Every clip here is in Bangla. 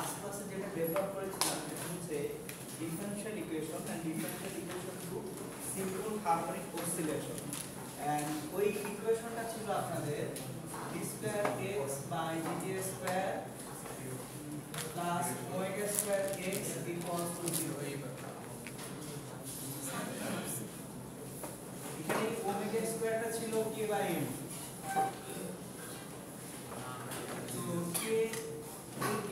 লাস্ট ক্লাসে যেটা ডেভেলপ করেছিলাম সেটা হচ্ছে differential equation and differential equation to simple harmonic oscillation and ওই ইকুয়েশনটা ছিল আপনাদের d square x by dt square plus omega square x equals to 0। এখানে ওমেগা স্কয়ারটা ছিল k বাই m। তো k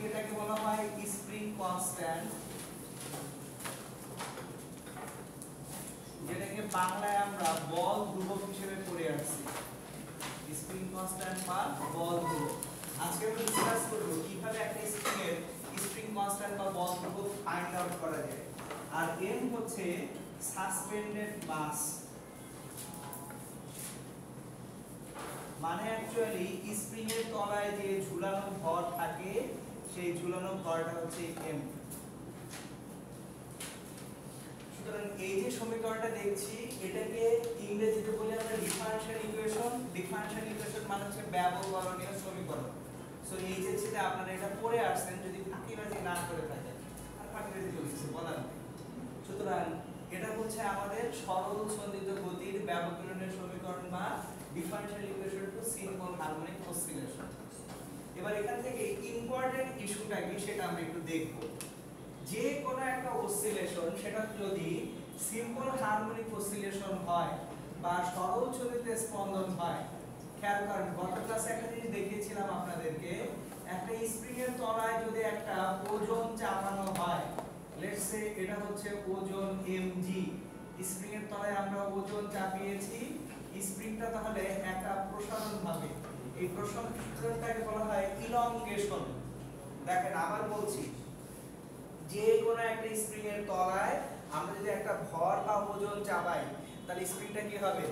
এটাকে বলা হয় স্প্রিং কনস্ট্যান্ট, যেটাকে বাংলায় আমরা বল ধ্রুবক হিসেবে পড়ে আসছি। স্প্রিং কনস্ট্যান্ট বা বল ধ্রুবক। আজকে আমরা ডিসকাস করব কিভাবে একটা স্প্রিং এর স্প্রিং কনস্ট্যান্ট বা বল ধ্রুবক ফাইন্ড আউট করা যায়। আর m হচ্ছে সাসপেন্ডেড মাস, মানে অ্যাকচুয়ালি স্প্রিং এর তলায় যে ঝুলানো ভর থাকে সেই ঝুলানো ভরটা হচ্ছে m। সুতরাং এই যে সমীকরণটা দেখছি এটাকে ইংরেজিতে বলি আমরা ডিফারেনশিয়াল ইকুয়েশন। ডিফারেনশিয়াল ইকুয়েশন মানে হচ্ছে ব্যবকলনীয় সমীকরণ। সো এই যে সেটা আপনারা এটা পড়ে আসছেন, যদি ফাঁকিবাজি না করে থাকেন, আর ফাঁকিবাজি চলছে বলার নেই। সুতরাং এটা হচ্ছে আমাদের সরল সন্দিগ্ধ গতির ব্যবকলনীয় সমীকরণ বা differential equation to simple harmonic oscillation. এবার এখান থেকে ইম্পর্টেন্ট ইস্যুটা কি সেটা আমরা একটু দেখব। যে কোনো একটা অসিলেশন সেটা যদি সিম্পল হারমোনিক অসিলেশন হয় বা সরল চলিত স্পন্দন হয়, খেয়াল করেন গত ক্লাসে একটা জিনিস দেখিয়েছিলাম আপনাদেরকে, একটা স্প্রিং এর তলায় যদি একটা ওজন চাপানো হয়, লেটস সে এটা হচ্ছে ওজন mg, স্প্রিং এর তলায় আমরা ওজন চাপিয়েছি, স্প্রিংটা তাহলে একটা প্রসারণ হবে। এই প্রসারণটাকে বলা হয় ইলংগেশন। দেখেন আবার বলছি, যে কোনো একটা স্প্রিং এর তলায় আমরা যদি একটা ভর বা ওজন চাপাই তাহলে স্প্রিংটা কি হবে?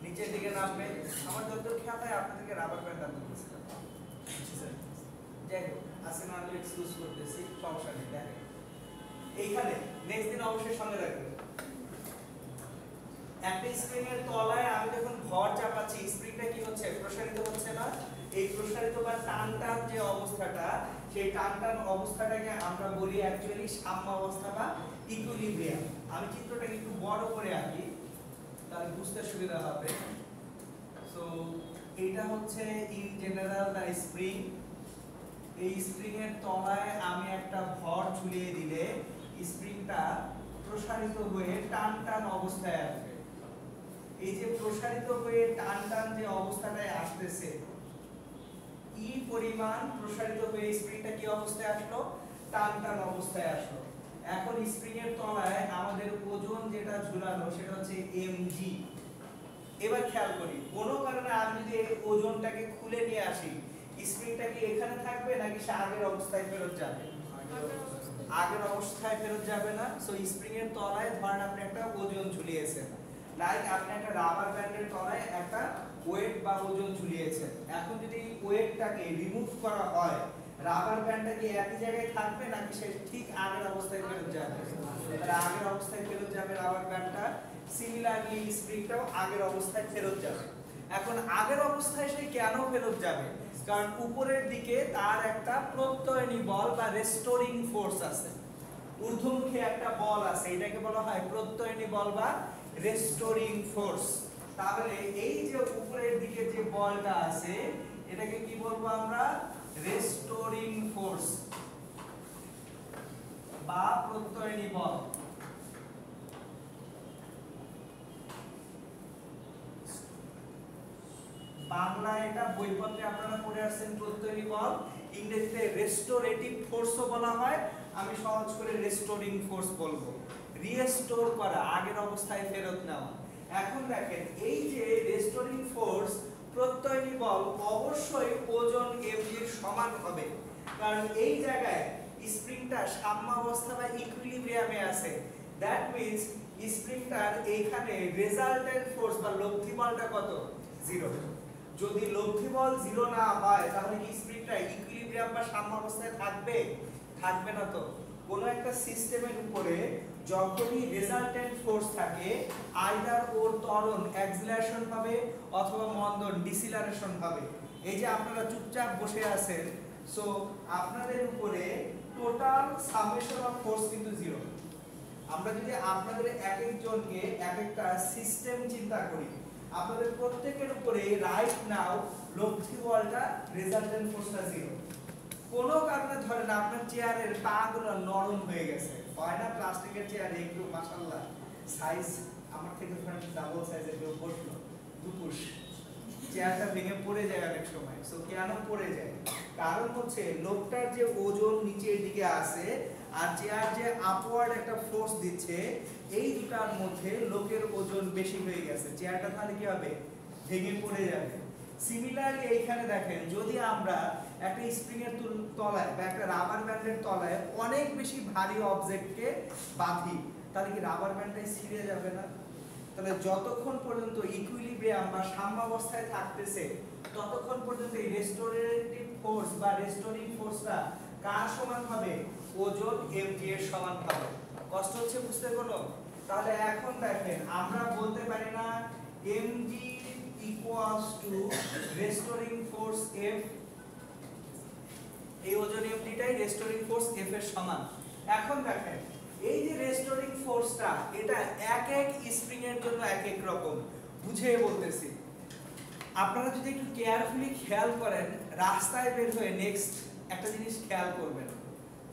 নিচের দিকে নামবে। আমার যতদূর খেয়াল হয় আপনাদেরকে রাবার ব্যান্ড আনতে বলেছিলাম, যাই হোক আজকে না আমি এক্সকিউজ করতেছি, সমস্যা নেই। দেখেন এইখানে নেক্সট দিন অবশ্যই সঙ্গে রাখবেন, একটা স্প্রিং এর তলায় আমি যখন ভর চাপাচ্ছি স্প্রিংটা কি হচ্ছে? প্রসারিত হচ্ছে না? এই প্রসারিত বা টান টান যে অবস্থাটা, সেই টান টান অবস্থাটাকে আমরা বলি অ্যাকচুয়ালি সাম্যাবস্থা বা ইকুইলিব্রিয়াম। আমি চিত্রটাকে একটু বড় করে আঁকি তাহলে বুঝতে সুবিধা হবে। সো এটা হচ্ছে ইন জেনারেল দা স্প্রিং। এই স্প্রিং এর তলায় আমি একটা ভর ঝুলিয়ে দিলে স্প্রিংটা প্রসারিত হয়ে টান টান অবস্থায় আসবে। এই যে প্রসারিত হয়ে টান টান যে অবস্থাটায় আসতেছে, ই পরিমাণ প্রসারিত হয়ে স্প্রিংটা কি অবস্থায় আসলো? টান টান অবস্থায় আসলো। এখন স্প্রিং এর তলায় আমাদের ওজন যেটা ঝুলানো সেটা হচ্ছে mg। এবার খেয়াল করি, কোনো কারণে আমি যদি এই ওজনটাকে খুলে নিয়ে আসি, স্প্রিংটা কি এখানে থাকবে নাকি সে আগের অবস্থায় ফেরত যাবে? আগের অবস্থায় ফেরত যাবে না। সো স্প্রিং এর তলায় ধরেন আপনি একটা ওজন ঝুলিয়েছেন, লাইক আপনি একটা রাবার ব্যান্ডের তলায় একটা ওয়েট বা ওজন ঝুলিয়েছেন। এখন যদি ওয়েটটাকে রিমুভ করা হয়, রাবার ব্যান্ডটা কি একই জায়গায় থাকবে নাকি সে ঠিক আগের অবস্থায় ফেরত যাবে? তাহলে আগের অবস্থায় ফেরত যাবে রাবার ব্যান্ডটা। সিমিলারলি স্প্রিংটাও আগের অবস্থায় ফেরত যাবে। এখন আগের অবস্থায় সে কেন ফেরত যাবে? কারণ উপরের দিকে তার একটা প্রত্যয়নী বল বা রেস্টোরিং ফোর্স আছে, ঊর্ধ্বমুখী একটা বল আছে, এটাকে বলা হয় প্রত্যয়নী বল বা রেস্টোরিং ফোর্স। তাহলে এই যে উপরের দিকে যে বলটা আছে এটাকে কি বলবো আমরা? রেস্টোরিং ফোর্স বা প্রত্যয়নী বল। বাংলায় এটা বইপত্রে আপনারা পড়ে আসছেন প্রত্যয়নী বল, ইংরেজিতে রেস্টোরেটিভ ফোর্সও বলা হয়। আমি সহজ করে রেস্টোরিং ফোর্স বলবো। রিস্টোর করা, আগের অবস্থায় ফেরত নেওয়া। এখন দেখেন এই যে রেস্টোরিং ফোর্স প্রত্যয়নী বল অবশ্যই ওজন mg এর সমান হবে, কারণ এই জায়গায় স্প্রিংটা সাম্যাবস্থা বা ইকুইলিব্রিয়ামে আছে। দ্যাট মিন্স স্প্রিংটার এইখানে রেজাল্টেন্ট ফোর্স বা লব্ধি বলটা কত? 0। যদি লব্ধি বল 0 না হয় তাহলে কি স্প্রিংটা ইকুইলিব্রিয়াম বা সাম্যাবস্থায় থাকবে? থাকবে না। তো কোন একটা সিস্টেমের উপরে যখনই রেজাল্টেন্ট ফোর্স থাকে, আইদার ওর ত্বরণ অ্যাক্সিলারেশন হবে অথবা মন্দন ডিসিলারেশন হবে। এই যে আপনারা চুপচাপ বসে আছেন, সো আপনাদের উপরে টোটাল সামেশন অফ ফোর্স কিন্তু 0। আমরা যদি আপনাদের এক একজনকে এক একটা সিস্টেম চিন্তা করি, আপনাদের প্রত্যেকের উপরে রাইট নাও লব্ধি বলটা রেজাল্টেন্ট ফোর্সটা 0। কোন কারণে ধরেন আপনার চেয়ারের পাগুলো নরম হয়ে গেছে, হয় না প্লাস্টিকের চেয়ারে একটু মাশাআল্লাহ সাইজ আমার থেকে ধরেন ডাবল সাইজের কেউ বসলো দুপুশ, চেয়ারটা ভেঙে পড়ে যায় অনেক সময়। সো কেন পড়ে যায়? কারণ হচ্ছে লোকটার যে ওজন নিচের দিকে আসে আর চেয়ার যে আপওয়ার্ড একটা ফোর্স দিচ্ছে, এই দুটার মধ্যে লোকের ওজন বেশি হয়ে গেছে, চেয়ারটা তাহলে কি হবে? ভেঙে পড়ে যাবে। সিমিলারলি এইখানে দেখেন, যদি আমরা একটা স্প্রিং এর তলায় বা একটা রাবার ব্যান্ডের তলায় অনেক বেশি ভারী অবজেক্টকে বাঁধি, তাহলে কি রাবার ব্যান্ডটাই ছিঁড়ে যাবে না? তাহলে যতক্ষণ পর্যন্ত ইকুইলিব্রিয়াম বা সাম্যাবস্থায় থাকতেছে ততক্ষণ পর্যন্ত এই রেস্টোরেটিভ ফোর্স বা রেস্টোরিং ফোর্সটা কার সমান হবে? ওজন mg এর সমান হবে। কষ্ট হচ্ছে বুঝতে কোনো? তাহলে এখন দেখেন, আমরা বলতে পারি না mg equals to restoring force F, এই ওজন mg টাই রেস্টোরিং ফোর্স F এর সমান। এখন দেখেন, এই যে রেস্টোরিং ফোর্সটা, এটা এক এক স্প্রিং এর জন্য এক এক রকম। বুঝিয়ে বলতেছি, আপনারা যদি একটু কেয়ারফুলি খেয়াল করেন, রাস্তায় বের হয়ে নেক্সট একটা জিনিস খেয়াল করবেন,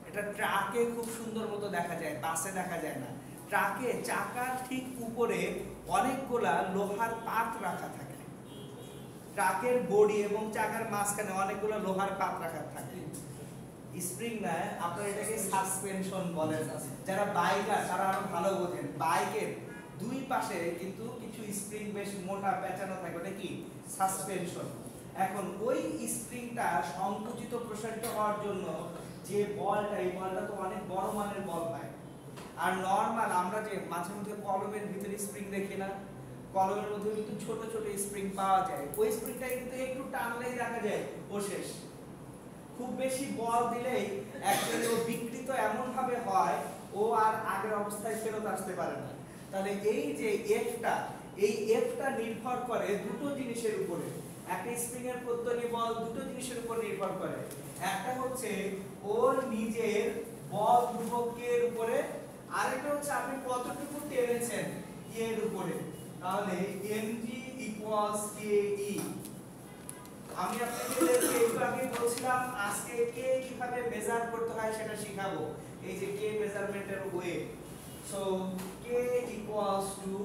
এটা ট্রাকে খুব সুন্দর মতো দেখা যায়, বাসে দেখা যায় না। ট্রাকে চাকার ঠিক উপরে অনেকগুলা লোহার পাত রাখা থাকে, ট্রাকের বডি এবং চাকার মাঝখানে অনেকগুলো লোহার পাত রাখা থাকে। স্প্রিং না, আপনারা এটাকে সাসপেনশন বলেন। যারা বাইকার তারা আরো ভালো বোঝেন, বাইকের দুই পাশে কিন্তু কিছু স্প্রিং বেশ মোটা পেঁচানো থাকে, ওটা কি? সাসপেনশন। এখন ওই স্প্রিংটা সংকুচিত প্রসারিত হওয়ার জন্য যে বলটা, এই বলটা তো অনেক বড় মানের বল হয়। আর নরমাল আমরা যে মাঝে মধ্যে কলমের ভিতরে স্প্রিং দেখি না, কলমের মধ্যে কিন্তু ছোট ছোট স্প্রিং পাওয়া যায়, ওই স্প্রিংটা কিন্তু একটু টানলেই দেখা যায় ও শেষ। খুব বেশি বল দিলেই অ্যাকচুয়ালি ও বিকৃত এমন ভাবে হয়, ও আর আগের অবস্থায় ফেরত আসতে পারে না। তাহলে এই যে এফটা, এই এফটা নির্ভর করে দুটো জিনিসের উপরে। একটা স্প্রিং এর প্রত্যয়ী বল দুটো জিনিসের উপর নির্ভর করে। একটা হচ্ছে ওর নিজের বল ধ্রুবক কে এর উপরে, আরেকটা হচ্ছে আপনি কতটুকু টেনেছেন এর উপরে। তাহলে mg কে e। আমি আপনাদের একটু আগে বলছিলাম আজকে কে কিভাবে মেজার করতে হয় সেটা শেখাবো। এই যে কে মেজারমেন্টের way. So k equals to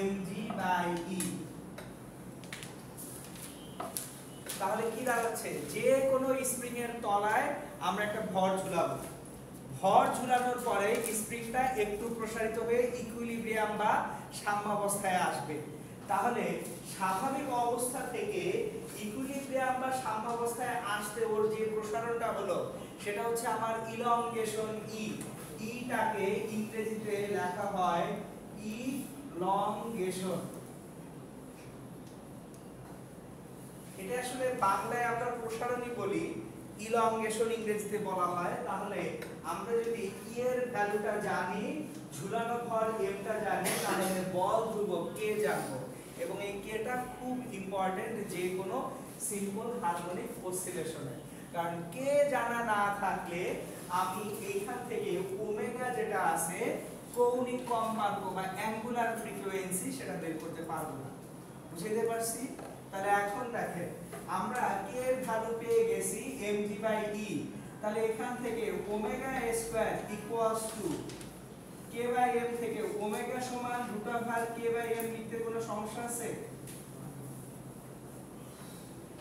mg by e। তাহলে কি দাঁড়াচ্ছে? যে কোনো স্প্রিং এর তলায় আমরা একটা ভর ঝুলাবো, ভর ঝুলানোর পরে স্প্রিংটা একটু প্রসারিত হয়ে ইকুইলিব্রিয়াম বা সাম্যাবস্থায় আসবে। তাহলে স্বাভাবিক অবস্থা থেকে ইকুইলিব্রিয়াম বা সাম্যাবস্থায় আসতে ওর যে প্রসারণটা হলো সেটা হচ্ছে আমার ইলংগেশন ই। ইটাকে ইংরেজিতে লেখা হয় ইলংগেশন। এটা আসলে বাংলায় আমরা প্রসারণই বলি, ইলংগেশন ইংরেজিতে বলা হয়। তাহলে আমরা যদি ই এর ভ্যালুটা জানি, ঝুলানো ভর m টা জানি, তাহলে বল ধ্রুবক কে জানবো। এবং এই কেটা খুব ইম্পর্টেন্ট যে কোনো সিম্পল হারমোনিক অসিলেশনে, কারণ কে জানা না থাকলে আমি এইখান থেকে ওমেগা যেটা আছে কৌণিক কম্পাঙ্ক বা অ্যাঙ্গুলার ফ্রিকোয়েন্সি সেটা বের করতে পারবো না। বুঝতে পারছি? তাহলে এখন দেখেন, আমরা কে এর ভ্যালু পেয়ে গেছি mg/e। তাহলে এখান থেকে omega square equals to k/m থেকে ওমেগা সমান √k/m লিখতে কোনো সমস্যা আছে?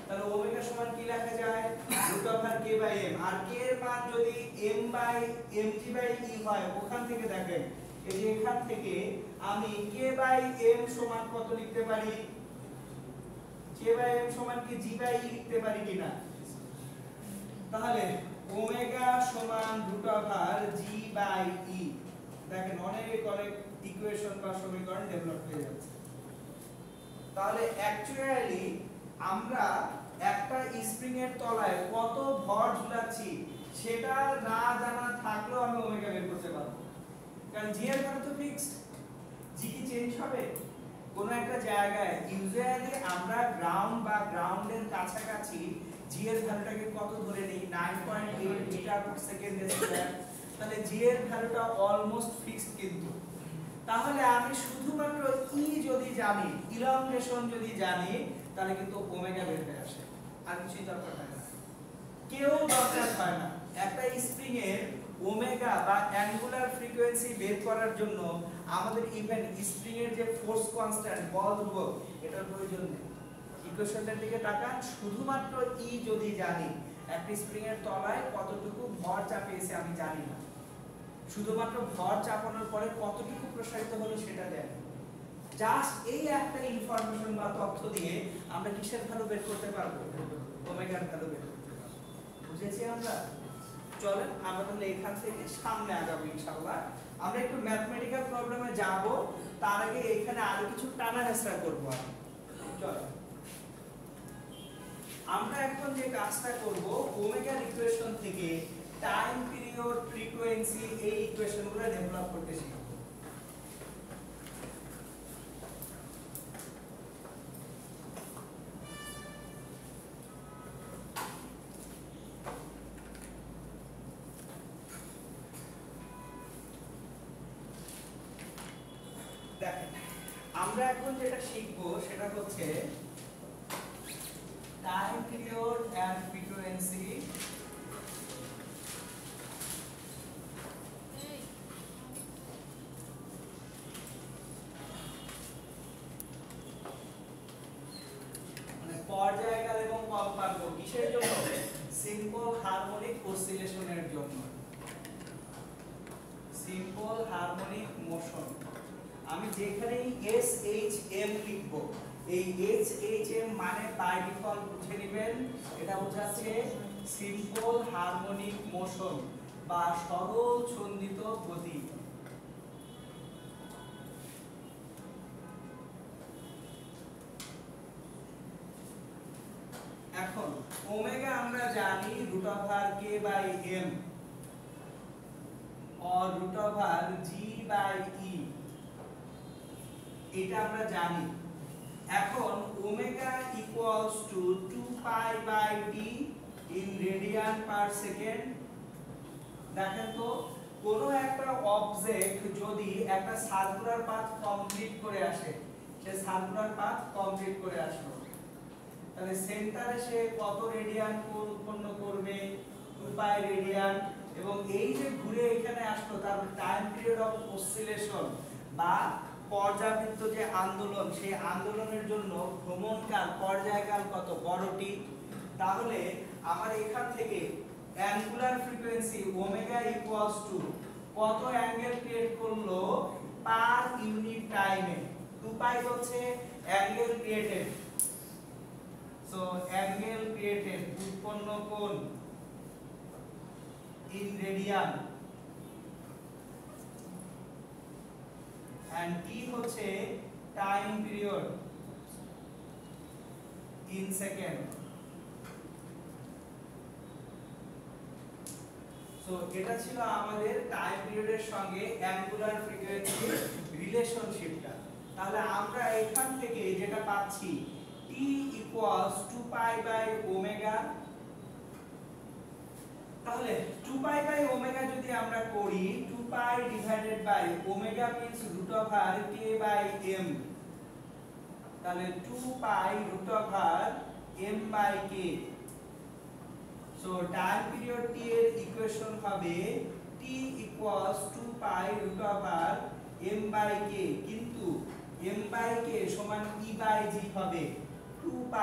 তাহলে ওমেগা সমান কি লেখা যায়? √k/m। আর k এর মান যদি m/mg/e হয়, ওখান থেকে দেখেন, এই যে এখান থেকে আমি k/m সমান কত লিখতে পারি? k/m সমান কি g/e লিখতে পারি কিনা? তাহলে ওমেগা সমান √g/e। দেখেন অনেক অনেক ইকুয়েশন বা সমীকরণ ডেভেলপ হয়ে যাচ্ছে। তাহলে অ্যাকচুয়ালি আমরা একটা স্প্রিং এর তলায় কত ভর ঝুলাচ্ছি সেটা না জানা থাকলেও আমি ওমেগা বের করতে পারবো, কারণ জি এর ভ্যালু তো ফিক্সড। জি কি চেঞ্জ হবে? কোনো একটা জায়গায় ইউজুয়ালি আমরা গ্রাউন্ড বা গ্রাউন্ডের কাছাকাছি জি এর ভ্যালুটাকে কত ধরে নেই? 9.8 মিটার পার সেকেন্ড স্কয়ার, তাহলে জি এর ভ্যালুটা অলমোস্ট ফিক্সড কিন্তু। তাহলে আমি শুধুমাত্র ই যদি জানি, ইলংগেশন যদি জানি, তাহলে কিন্তু ওমেগা বের হয়ে আসে, আর কিছুই দরকার হয় না, কেউ দরকার হয় না। একটা স্প্রিং এর ওমেগা বা অ্যাঙ্গুলার ফ্রিকোয়েন্সি বের করার জন্য আমাদের ইভেন স্প্রিং এর যে ফোর্স কনস্ট্যান্ট, বল ধ্রুবক, এটার প্রয়োজন নেই। ইকুয়েশনটার দিকে তাকান, শুধুমাত্র ই যদি জানি, একটা স্প্রিং এর তলায় কতটুকু ভর চাপিয়েছে আমি জানি না, শুধুমাত্র ভর চাপানোর পরে কতটুকু প্রসারিত হলো সেটা জানি। জাস্ট এই একটা ইনফরমেশন বা তথ্য দিয়ে আমরা কিসের ভ্যালু বের করতে পারবো? ওমেগার ভ্যালু বের করতে পারবো। বুঝেছি আমরা? চলেন আমরা তাহলে এখান থেকে সামনে আগাবো ইনশাআল্লাহ। আমরা একটু ম্যাথমেটিক্যাল প্রবলেমে যাব, তার আগে এখানে আরো কিছু টানা হেসরা করব। চলেন আমরা এখন যে কাজটা করব, ওমেগার ইকুয়েশন থেকে টাইম পিরিয়ড, ফ্রিকোয়েন্সি, এই ইকুয়েশনগুলো ডেভেলপ করতে শিখব। দেখেন আমরা এখন যেটা শিখব সেটা হচ্ছে টাইম পিরিয়ড এন্ড ফ্রিকোয়েন্সি পর্যায়কাল এবং কম্পাঙ্ক, কিসের জন্য? সিম্পল হারমোনিক অসিলেশনের জন্য, সিম্পল হারমোনিক মোশন। আমি যেখানেই এস এইচ এম লিখব, এই এস এইচ এম মানে বাই ডিফল্ট বুঝে নেবেন, এটা বোঝাচ্ছে সিম্পল হারমোনিক মোশন বা সরল ছন্দিত গতি। এখন ওমেগা আমরা জানি √k/m or √g/e, এটা আমরা জানি। এখন omega equals to 2π/d in radian per second. দেখেন তো কোন একটা অবজেক্ট যদি একটা সার্কুলার পাথ কমপ্লিট করে আসে, সে সার্কুলার পাথ কমপ্লিট করে আসলো, তাহলে সেন্টারে সে কত রেডিয়ান কোণ উৎপন্ন করবে? 2π রেডিয়ান। এবং এই যে ঘুরে এখানে আসলো, তার টাইম পিরিয়ড অফ অসিলেশন বা পর্যাবৃত্ত যে আন্দোলন, সেই আন্দোলনের জন্য ভ্রমণকাল, পর্যায়কাল কত? বড়টি। তাহলে আমার এখান থেকে angular frequency omega equals to কত অ্যাঙ্গেল ক্রিয়েট করলো পার ইউনিট টাইমে? 2π হচ্ছে angle created, so angle created উৎপন্ন কোণ ইন রেডিয়ান, and t হচ্ছে time period in second. So এটা ছিল আমাদের টাইম পিরিয়ডের সঙ্গে অ্যাঙ্গুলার ফ্রিকোয়েন্সি রিলেশনশিপটা। তাহলে আমরা এখান থেকে যেটা পাচ্ছি, t ইকুয়ালস 2π/ওমেগা। তাহলে 2π/ওমেগা যদি আমরা করি, 2π divided by omega means √k/m, তাহলে 2π √m/k। So time period t এর ইকুয়েশন হবে t ইকুয়ালস 2π √m/k, কিন্তু m/k সমান e/g হবে 2π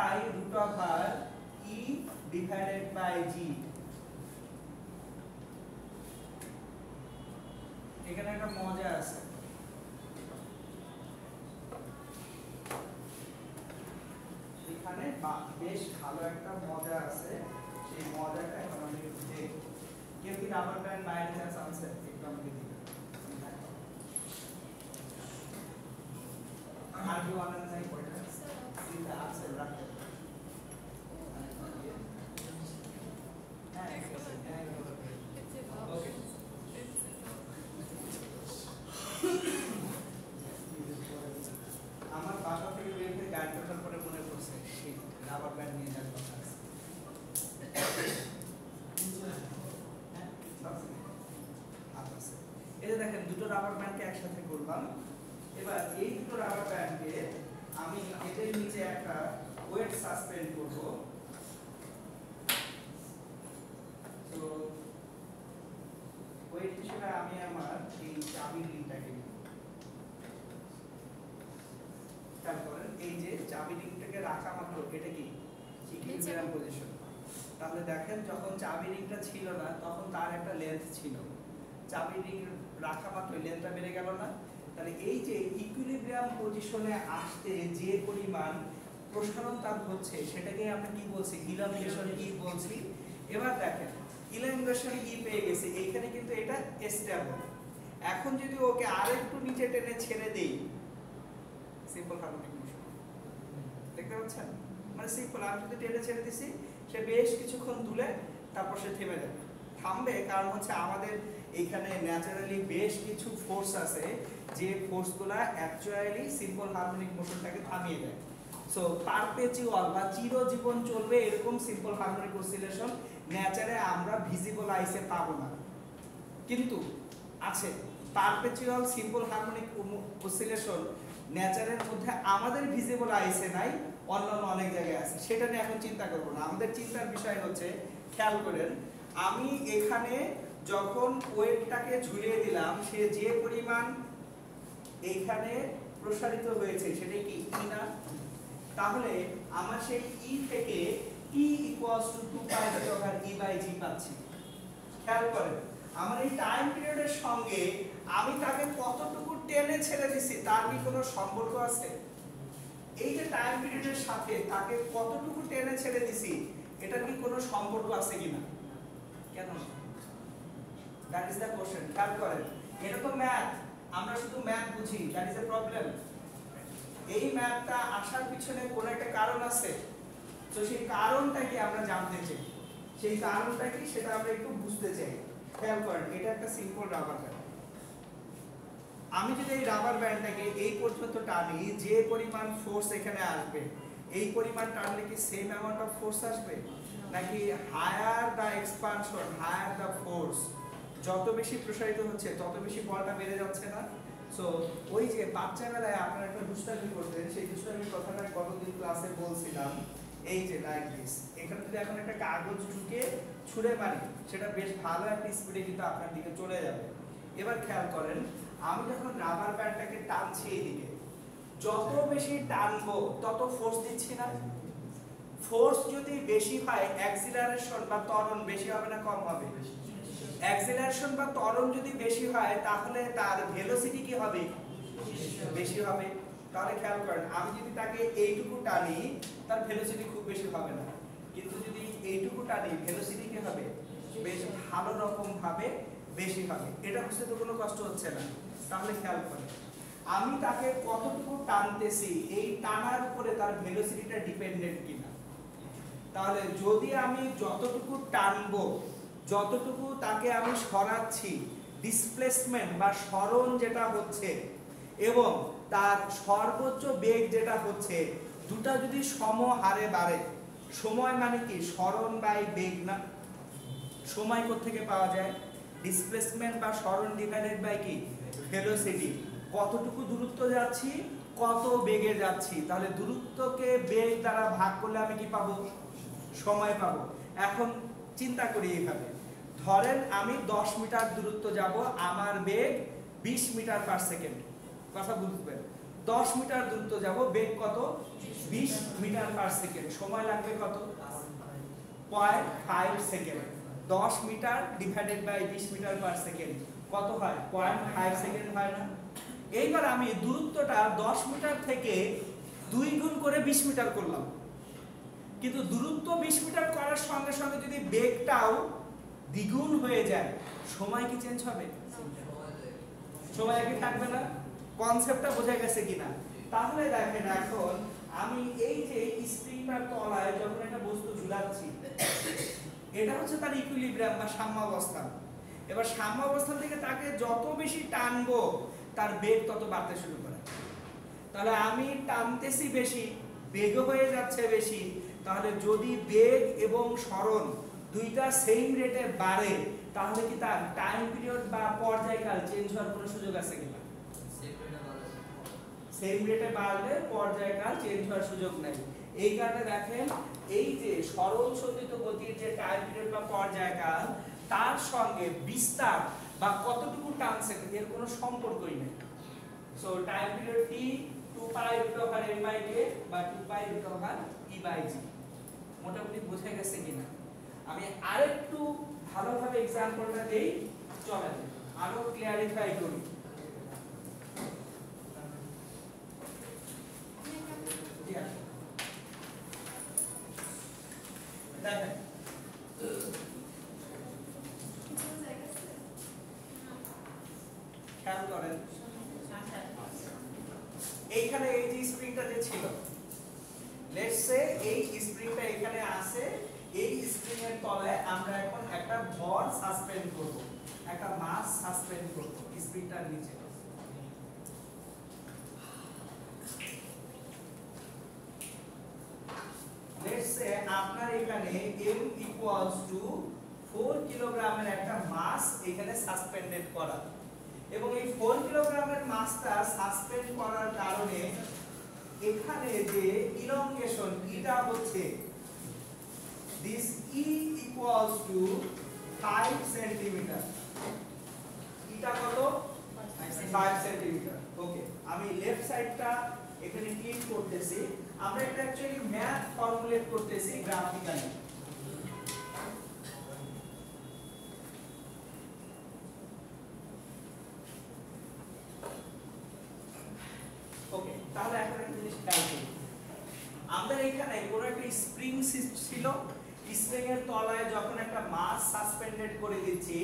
√e ডিভাইডেড বাই g। এখানে একটা মজা আছে, এখানে বেশ ভালো একটা মজা আছে, সেই মজাটা এখন আমি দেখব। কেউ কি রাবার ব্যান্ড বাইরে আছে আনসার একটু আমাকে দিবেন? আর কি ওয়ান নাই পড়া সিধা আনসার রাখতে। হ্যাঁ ওকে, আমার বাসা থেকে বের হয়ে গাড়ি ওঠার পরে মনে পড়ছে সেই রাবার ব্যান্ড নিয়ে যাওয়ার কথা আছে। দেখেন দুটো রাবার ব্যান্ডকে একসাথে করলাম। এবার এই দুটো রাবার ব্যান্ডকে আমি এদের নিচে একটা ওয়েট সাসপেন্ড করব। তো ওয়েট হিসেবে আমি আমার এই চাবি রিংটাকে নিব। তারপর এই যে চাবি রিংটাকে রাখা মাত্র এটা কি ইকুইলিব্রিয়াম পজিশন। তাহলে দেখেন যখন চাবি রিংটা ছিল না তখন তার একটা লেন্থ ছিল, চাবি রিং রাখা মাত্র লেন্থটা বেড়ে গেল না। তাহলে এই যে ইকুইলিব্রিয়াম পজিশনে আসতে যে পরিমাণ প্রসারণ তাপ হচ্ছে সেটাকে আমরা কি বলছি, ইলাঙ্গেশন ই বলছি। এবার দেখেন ইলাঙ্গেশন ই পেয়ে গেছে, এইখানে কিন্তু এটা স্টেবল। এখন যদি ওকে আরেকটু নিচে টেনে ছেড়ে দেই, সিম্পল হারমোনিক মোশন, দেখতে পাচ্ছেন? মানে সিম্পল, আমি যদি টেনে ছেড়ে দিছি সে বেশ কিছুক্ষণ দুলে তারপর সে থেমে যাবে। থামবে কারণ হচ্ছে আমাদের এইখানে ন্যাচারালি বেশ কিছু ফোর্স আছে যে ফোর্সগুলা অ্যাকচুয়ালি সিম্পল হারমোনিক মোশনটাকে থামিয়ে দেয়। সো পারপেচুয়াল বা চিরজীবন চলবে এরকম সিম্পল হারমোনিক অসিলেশন ন্যাচারে আমরা ভিজিবল আইসে পাবো না, কিন্তু আছে পারপেচুয়াল সিম্পল হারমোনিক অসিলেশন ন্যাচারের মধ্যে আমাদের ভিজিবল আইসে নাই, অন্যান্য অনেক জায়গায় আছে। সেটা নিয়ে এখন চিন্তা করব না, আমাদের চিন্তার বিষয় হচ্ছে খেয়াল করেন আমি এখানে যখন ওয়েটটাকে ঝুলিয়ে দিলাম সে যে পরিমাণ এইখানে প্রসারিত হয়েছে সেটা কি ই না? তাহলে আমার সেই ই থেকে ই ইকুয়ালস টু 2π/e/g পাচ্ছি। খেয়াল করেন আমার এই টাইম পিরিয়ডের সঙ্গে আমি তাকে কতটুকু টেনে ছেড়ে দিছি তার কি কোনো সম্পর্ক আছে? এই যে টাইম পিরিয়ডের সাথে তাকে কতটুকু টেনে ছেড়ে দিছি এটার কি কোনো সম্পর্ক আছে কিনা? কেন? That is the question. খেয়াল করেন এটা তো ম্যাথ, আমরা শুধু ম্যাথ বুঝি, দ্যাট ইজ এ প্রবলেম। এই ম্যাথটা আসার পিছনে কোনো একটা কারণ আছে, তো সেই কারণটা কি আমরা জানতে চাই, সেই কারণটা কি সেটা আমরা একটু বুঝতে চাই। খেয়াল করেন এটা একটা সিম্পল রাবার ব্যান্ড। আমি যদি এই রাবার ব্যান্ডটাকে এই পর্যন্ত টানি, যে পরিমাণ ফোর্স এখানে আসবে এই পরিমাণ টানলে কি সেম অ্যামাউন্ট অফ ফোর্স আসবে, নাকি higher the expansion higher the force, যত বেশি প্রসারিত হচ্ছে তত বেশি বলটা বেড়ে যাচ্ছে না? সো ওই যে বাচ্চাবেলায় আপনারা একটা দুষ্টামি করতেন, সেই দুষ্টামির কথাটা গতদিন ক্লাসে বলছিলাম। এই যে লাইক দিস, এখানে যদি এখন একটা কাগজ ঢুকে ছুঁড়ে মারি সেটা বেশ ভালো একটা স্পিডে কিন্তু আপনার দিকে চলে যাবে। এবার খেয়াল করেন আমি যখন রাবার ব্যান্ডটাকে টানছি এইদিকে, যত বেশি টানবো তত ফোর্স দিচ্ছি না? ফোর্স যদি বেশি হয় অ্যাক্সিলারেশন বা ত্বরণ বেশি হবে না কম হবে? অ্যাক্সিলারেশন বা ত্বরণ যদি বেশি হয় তাহলে তার ভেলোসিটি কি হবে? বেশি হবে। তাহলে খেয়াল করেন আমি যদি তাকে এইটুকু টানি তার ভেলোসিটি খুব বেশি হবে না, কিন্তু যদি এইটুকু টানি ভেলোসিটি কি হবে? বেশ ভালো রকম ভাবে বেশি হবে। এটা বুঝতে তো কোনো কষ্ট হচ্ছে না। তাহলে খেয়াল করেন আমি তাকে কতটুকু টানতেছি এই টানার উপরে তার ভেলোসিটিটা ডিপেন্ডেন্ট কিনা। তাহলে যদি আমি যতটুকু টানবো যতটুকু তাকে আমি সরাচ্ছি, ডিসপ্লেসমেন্ট বা সরণ যেটা হচ্ছে এবং তার সর্বোচ্চ বেগ যেটা হচ্ছে, দুটা যদি সম হারে বাড়ে, সময় মানে কি সরণ বাই বেগ না? সময় কোত্থেকে পাওয়া যায়? ডিসপ্লেসমেন্ট বা সরণ ডিভাইডেড বাই কি ভেলোসিটি। কতটুকু দূরত্ব যাচ্ছি কত বেগে যাচ্ছি, তাহলে দূরত্বকে বেগ দ্বারা ভাগ করলে আমি কি পাবো? সময় পাবো। এখন চিন্তা করি এইভাবে, ধরেন আমি 10 মিটার দূরত্ব যাব, আমার বেগ 20 মিটার পার সেকেন্ড। কথা বুঝবেন, 10 মিটার দূরত্ব যাব, বেগ কত? 20 মিটার পার সেকেন্ড। সময় লাগবে কত? 0.5 second. 10 metre divided by 20 metre per second কত হয়? 0.5 সেকেন্ড হয় না? এইবার আমি দূরত্বটা 10 মিটার থেকে 2 গুণ করে 20 মিটার করলাম, কিন্তু দূরত্ব 20 মিটার করার সঙ্গে সঙ্গে যদি বেগটাও দ্বিগুণ হয়ে যায়, সময় কি চেঞ্জ হবে? সময় কি থাকবে না? কনসেপ্টটা বোঝা গেছে কিনা? তাহলে দেখেন এখন আমি এই যে স্প্রিংটার তলায় যখন একটা বস্তু ঝুলাচ্ছি, এটা হচ্ছে তার ইকুইলিব্রিয়াম বা সাম্যাবস্থান। এবার সাম্যাবস্থান থেকে তাকে যত বেশি টানবো তার বেগ তত বাড়তে শুরু করে। তাহলে আমি টানতেছি বেশি, বেগ হয়ে যাচ্ছে বেশি, তাহলে যদি বেগ এবং সরণ দুইটা সেম রেটে বাড়ে তাহলে কি তার টাইম পিরিয়ড বা পর্যায়কাল চেঞ্জ হওয়ার কোনো সুযোগ আছে কিনা? সেম রেটে বাড়লে পর্যায়কাল চেঞ্জ হওয়ার সুযোগ নাই। এই কারণে দেখেন এই যে সরল সন্নিহিত গতির যে টাইম পিরিয়ড বা পর্যায়কাল তার সঙ্গে বিস্তার বা কতটুকু টানছে এর কোনো সম্পর্কই নেই। So time period t 2 pi root over m by k বা 2 pi root over e by g। মোটামুটি বোঝা গেছে কিনা? আমি আরেকটু ভালোভাবে एग्जांपलটা দেই, চলেন আরো ক্লিয়ারিফাই করি। দেখেন খেয়াল করেন এইখানে এই যে স্প্রিংটা যে ছিল, লেটস সে এই স্প্রিংটা এখানে আছে, এই স্প্রিং এর তলায় আমরা এখন একটা ভর সাসপেন্ড করব, একটা মাস সাসপেন্ড করব স্প্রিংটার নিচে। লেটস সে আপনার এখানে m ইকুয়ালস টু 4 কিলোগ্রামের একটা মাস এখানে সাসপেন্ডেড করা, এবং এই 4 কিলোগ্রামের মাসটা সাসপেন্ড করার কারণে এখানে যে ইলংগেশন এটা হচ্ছে this e equals to 5 centimetre. এটা কত? 5 সেন্টিমিটার। ওকে, আমি লেফট সাইডটা এখানে ক্লিক করতেছি। আমরা এটা অ্যাকচুয়ালি ম্যাথ ফর্মুলেট করতেছি গ্রাফিক্যালি। ওকে, তাহলে এখন একটা জিনিস খেয়াল করি। আমাদের এখানে কোন একটা স্প্রিং ছিল, স্প্রিং এর তলায় যখন একটা মাস সাসপেন্ডেড করে দিচ্ছি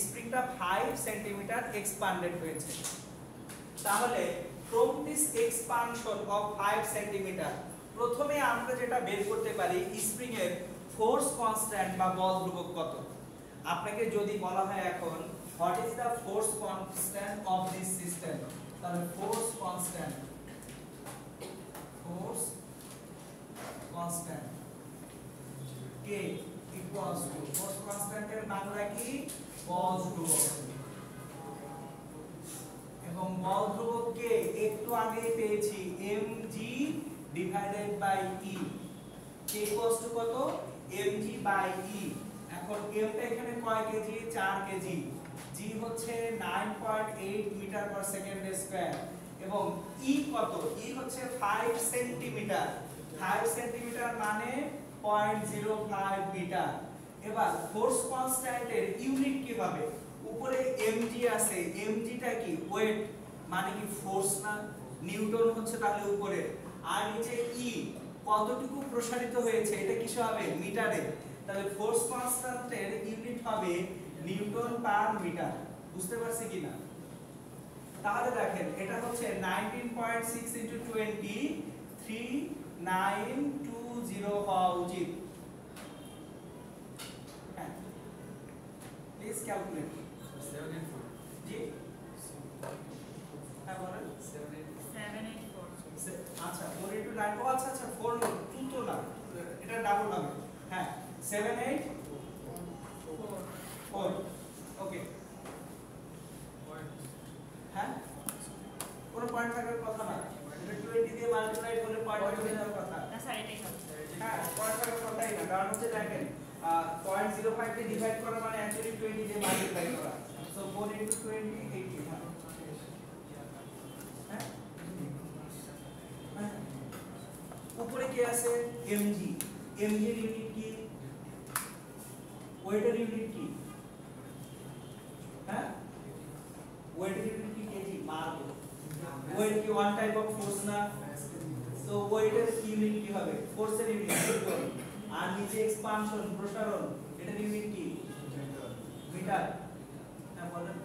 স্প্রিংটা 5 সেন্টিমিটার এক্সপ্যান্ডেড হয়েছে। তাহলে from this expansion of 5 centimetre প্রথমে আমরা যেটা বের করতে পারি স্প্রিং এর ফোর্স কনস্ট্যান্ট বা বল ধ্রুবক কত। আপনাকে যদি বলা হয় এখন what is the force constant of this system, তাহলে force constant k equals to force constant এর বাংলা কি? বল ধ্রুবক। এবং বল ধ্রুবক কে একটু আগে পেয়েছি mg divided by e, k equals to কত? mg by e। এখন m টা এখানে কয় কেজি? 4 কেজি। g হচ্ছে 9.8 মিটার পার সেকেন্ড স্কয়ার এবং e কত? e হচ্ছে 5 সেন্টিমিটার। 5 সেন্টিমিটার মানে 0.05 মিটার। এবার ফোর্স কনস্ট্যান্টের ইউনিট কি হবে? উপরে mg আছে, mg টা কি? ওয়েট মানে কি ফোর্স না? নিউটন হচ্ছে তাহলে উপরে, আর নিচে e কতটুকু প্রসারিত হয়েছে এটা কিসে হবে? মিটারে। তাহলে ফোর্স কনস্ট্যান্টের ইউনিট হবে নিউটন পার মিটার। বুঝতে পারছি কিনা? তাহলে দেখেন এটা হচ্ছে 19.6 * 20 3920 হওয়া উচিত। হ্যাঁ, প্লিজ ক্যালকুলেট। 784 জি হ্যাঁ বলেন। 784 আচ্ছা 4 * 9 ও আচ্ছা 4 2 তো না, এটা ডাবল হবে। হ্যাঁ 784 ওকে। হ্যাঁ কোনো পয়েন্ট থাকার কথা না, এটা 20 দিয়ে মাল্টিপ্লাই করলে পয়েন্ট হয়ে যাওয়ার কথা। না স্যার এটাই হবে। হ্যাঁ পয়েন্ট থাকার কথাই না, কারণ হচ্ছে দেখেন 0.05 দিয়ে ডিভাইড করা মানে অ্যাকচুয়ালি 20 দিয়ে মাল্টিপ্লাই করা। সো 4 * 20 80 হ্যাঁ। হ্যাঁ উপরে কি আছে? mg। mg এর ইউনিট কি? ওয়েটের ইউনিট কি? হ্যাঁ ওয়েটের ইউনিট কি? কেজি। মার্ক ওয়েট কি ওয়ান টাইপ অফ ফোর্স না? তো ওয়েটের ইউনিট কি হবে? ফোর্সের ইউনিট নিউটন। আর নিচে এক্সপানশন প্রসারণ এটার ইউনিট কি? মিটার। হ্যাঁ বলেন।